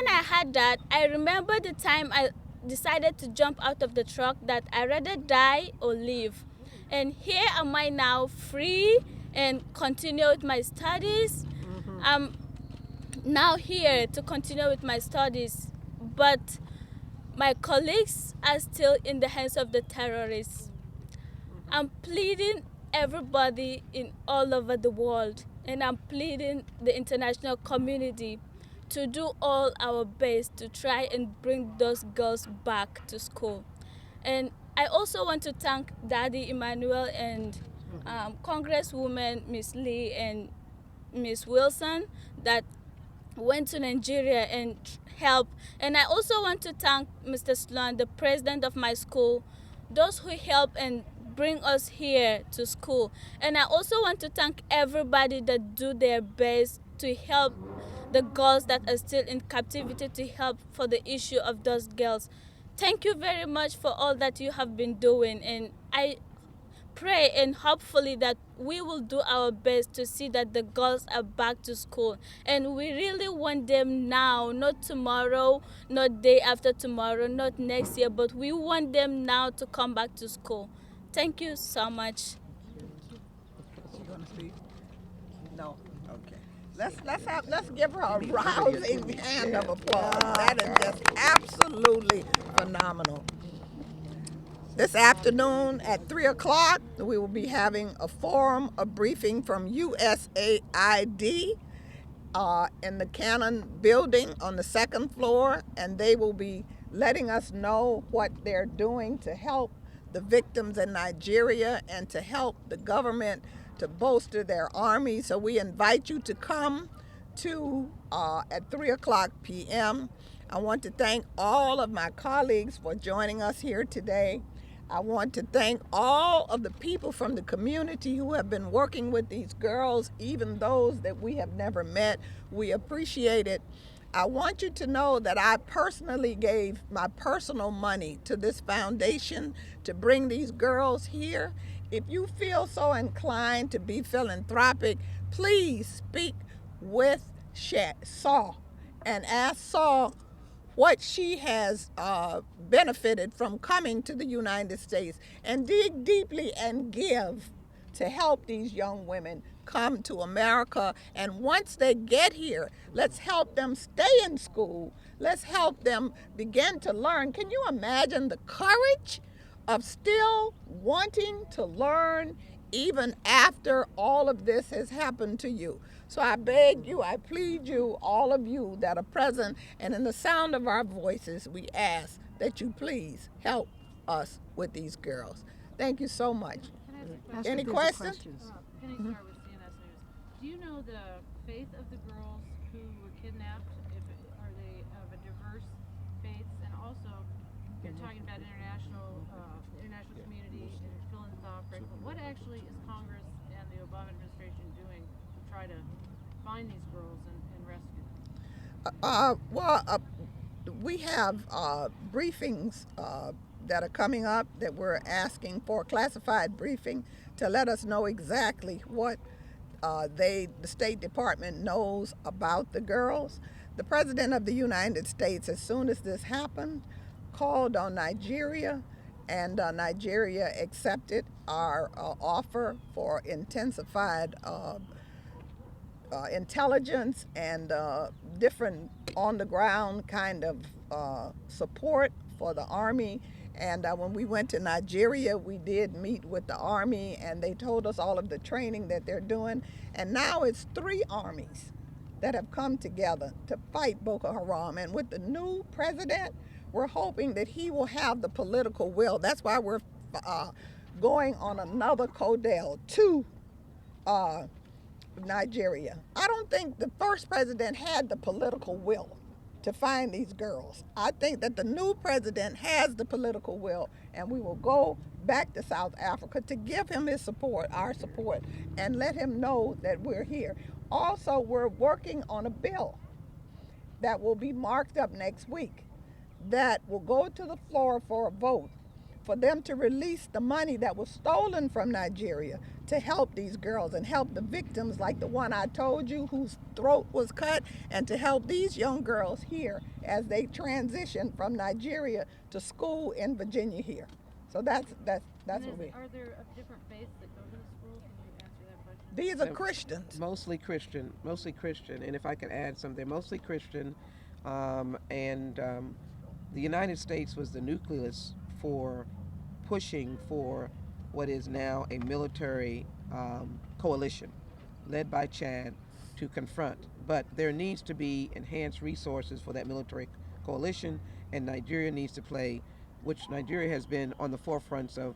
when I had that, I remember the time I decided to jump out of the truck that I rather die or live. And here am I now, free and continue with my studies. I'm now here to continue with my studies, but my colleagues are still in the hands of the terrorists. I'm pleading everybody in all over the world, and I'm pleading the international community to do all our best to try and bring those girls back to school. And I also want to thank Daddy Emmanuel and Congresswoman Miss Lee and Miss Wilson that went to Nigeria and helped. And I also want to thank Mr. Sloan, the president of my school, those who help and bring us here to school. And I also want to thank everybody that do their best to help the girls that are still in captivity, to help for the issue of those girls. Thank you very much for all that you have been doing, and I pray and hopefully that we will do our best to see that the girls are back to school. And we really want them now, not tomorrow, not day after tomorrow, not next year, but we want them now to come back to school. Thank you so much. Is she going to speak? No. Okay. Let's give her a rousing hand of applause. That is just absolutely phenomenal. This afternoon at 3 o'clock, we will be having a forum, a briefing from USAID in the Cannon building on the second floor, and they will be letting us know what they're doing to help the victims in Nigeria and to help the government to bolster their army. So we invite you to come to at 3 o'clock p.m. I want to thank all of my colleagues for joining us here today. I want to thank all of the people from the community who have been working with these girls, even those that we have never met. We appreciate it. I want you to know that I personally gave my personal money to this foundation to bring these girls here. If you feel so inclined to be philanthropic, please speak with Saw and ask Saw what she has benefited from coming to the United States, and dig deeply and give to help these young women come to America. And once they get here, let's help them stay in school. Let's help them begin to learn. Can you imagine the courage of still wanting to learn even after all of this has happened to you? So I beg you, I plead you, all of you that are present and in the sound of our voices, we ask that you please help us with these girls. Thank you so much. Any questions? Penny Star with CNS News. Do you know the faith of the girls who were kidnapped? Are they of a diverse faiths? And also, you're talking about international community and philanthropic. What actually is Congress and the Obama administration doing to try to find these girls and rescue them? We have briefings that are coming up that we're asking for, classified briefing, to let us know exactly what the State Department knows about the girls. The President of the United States, as soon as this happened, called on Nigeria, and Nigeria accepted our offer for intensified intelligence and different on-the-ground kind of support for the Army. And when we went to Nigeria, we did meet with the Army, and they told us all of the training that they're doing. And now it's 3 armies that have come together to fight Boko Haram. And with the new president, we're hoping that he will have the political will. That's why we're going on another CODEL to Nigeria. I don't think the first president had the political will to find these girls. I think that the new president has the political will, and we will go back to South Africa to give him his support, our support, and let him know that we're here. Also, we're working on a bill that will be marked up next week that will go to the floor for a vote for them to release the money that was stolen from Nigeria to help these girls and help the victims like the one I told you whose throat was cut, and to help these young girls here as they transition from Nigeria to school in Virginia here. So that's what we. Are there of different faiths that go to the school? Can you answer that question? These are Christians. Mostly Christian. And if I could add something, mostly Christian. The United States was the nucleus for pushing for what is now a military coalition led by Chad to confront. But there needs to be enhanced resources for that military coalition, and Nigeria needs to play, which Nigeria has been on the forefronts of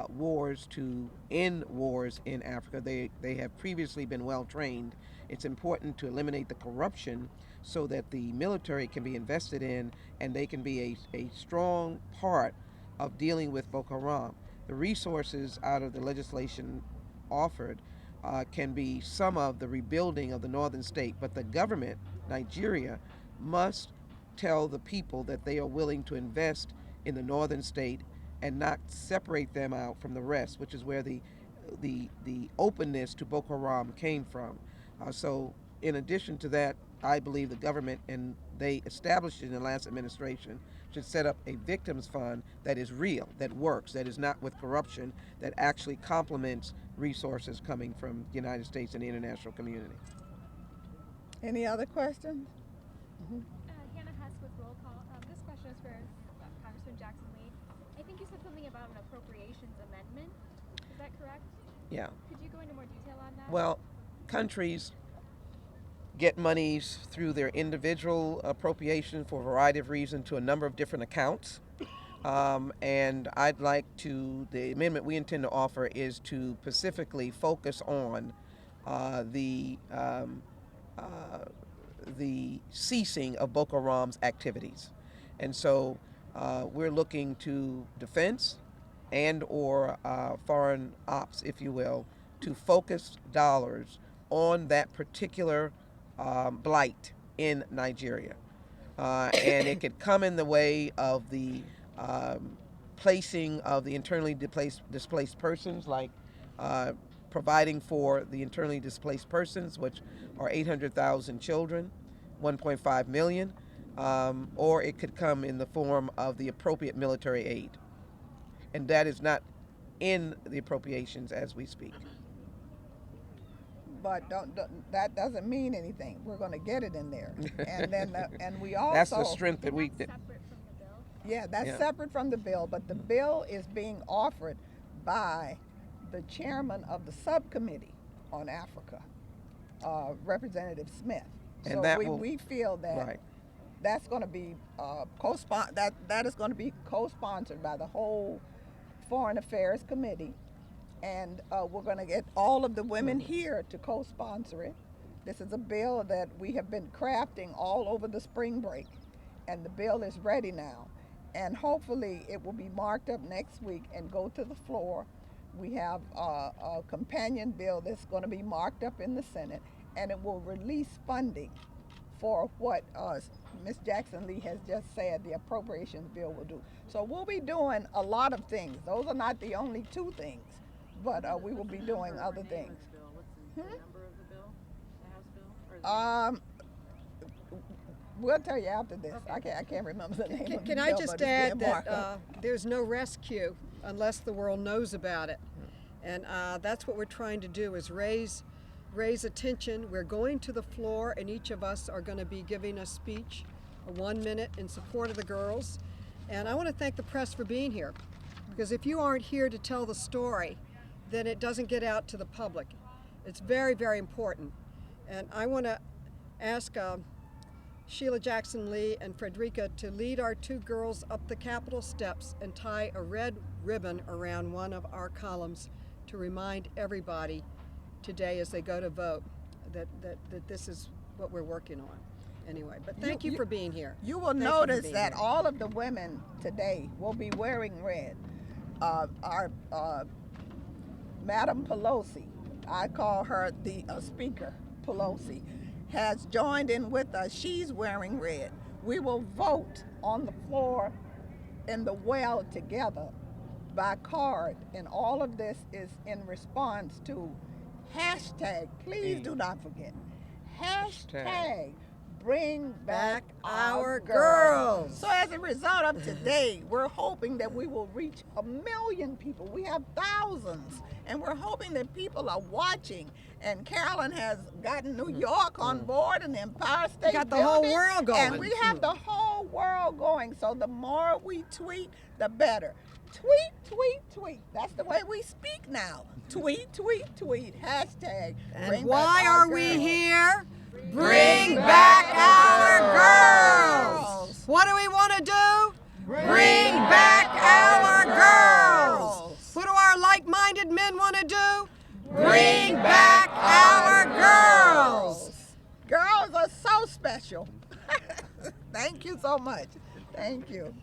wars to end wars in Africa. They have previously been well trained. It's important to eliminate the corruption so that the military can be invested in and they can be a strong part of dealing with Boko Haram. The resources out of the legislation offered can be some of the rebuilding of the northern state, but the government, Nigeria, must tell the people that they are willing to invest in the northern state and not separate them out from the rest, which is where the openness to Boko Haram came from. So in addition to that, I believe the government, and they established it in the last administration, should set up a victims fund that is real, that works, that is not with corruption, that actually complements resources coming from the United States and the international community. Any other questions? Hannah Husk with Roll Call. This question is for Congressman Jackson Lee. I think you said something about an appropriations amendment. Is that correct? Yeah. Could you go into more detail on that? Well, countries get monies through their individual appropriation for a variety of reasons to a number of different accounts. And I'd like to, the amendment we intend to offer is to specifically focus on the ceasing of Boko Haram's activities. And so we're looking to defense and or foreign ops, if you will, to focus dollars on that particular blight in Nigeria. And it could come in the way of the placing of the internally displaced persons, like providing for the internally displaced persons, which are 800,000 children, 1.5 million, or it could come in the form of the appropriate military aid. And that is not in the appropriations as we speak. But that doesn't mean anything. We're going to get it in there, and then and we also. That's the strength that we. Separate from the bill? Yeah, that's separate from the bill, but the bill is being offered by the chairman of the subcommittee on Africa, Representative Smith. And so that we feel that right. that's going to be that is going to be co-sponsored by the whole Foreign Affairs Committee. And we're going to get all of the women here to co-sponsor it. This is a bill that we have been crafting all over the spring break, and the bill is ready now. And hopefully it will be marked up next week and go to the floor. We have a companion bill that's going to be marked up in the Senate, and it will release funding for what Ms. Jackson Lee has just said the appropriations bill will do. So we'll be doing a lot of things. Those are not the only two things. But we will be doing other things. What's the number of the bill? The House bill? Or We'll tell you after this. Okay. I can't remember the name of the bill. Can I just add that there's no rescue unless the world knows about it. And that's what we're trying to do, is raise attention. We're going to the floor, and each of us are going to be giving a speech, a 1 minute, in support of the girls. And I want to thank the press for being here, because if you aren't here to tell the story, then it doesn't get out to the public. It's very, very important. And I want to ask Sheila Jackson Lee and Frederica to lead our two girls up the Capitol steps and tie a red ribbon around one of our columns to remind everybody today as they go to vote that this is what we're working on. Anyway, but thank you for being here. You will notice that all of the women today will be wearing red. Our Madam Pelosi, I call her the Speaker Pelosi, has joined in with us. She's wearing red. We will vote on the floor in the well together by card, and all of this is in response to hashtag, please do not forget, hashtag bring back our girls. So as a result of today, we're hoping that we will reach 1 million people. We have thousands, and we're hoping that people are watching. And Carolyn has gotten New York on board and the Empire State Got the Building, whole world going. and we have the whole world going. So the more we tweet, the better. Tweet, tweet, tweet. That's the way we speak now. Tweet, tweet, tweet. Hashtag. And why are we here? Bring back our girls. What do we want to do? Bring back our girls. What do our like-minded men want to do? Bring back our girls. Girls are so special. Thank you so much. Thank you.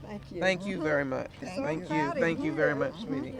Thank you. Thank you very much. Thank Thank you. you. Thank you very much, sweetie.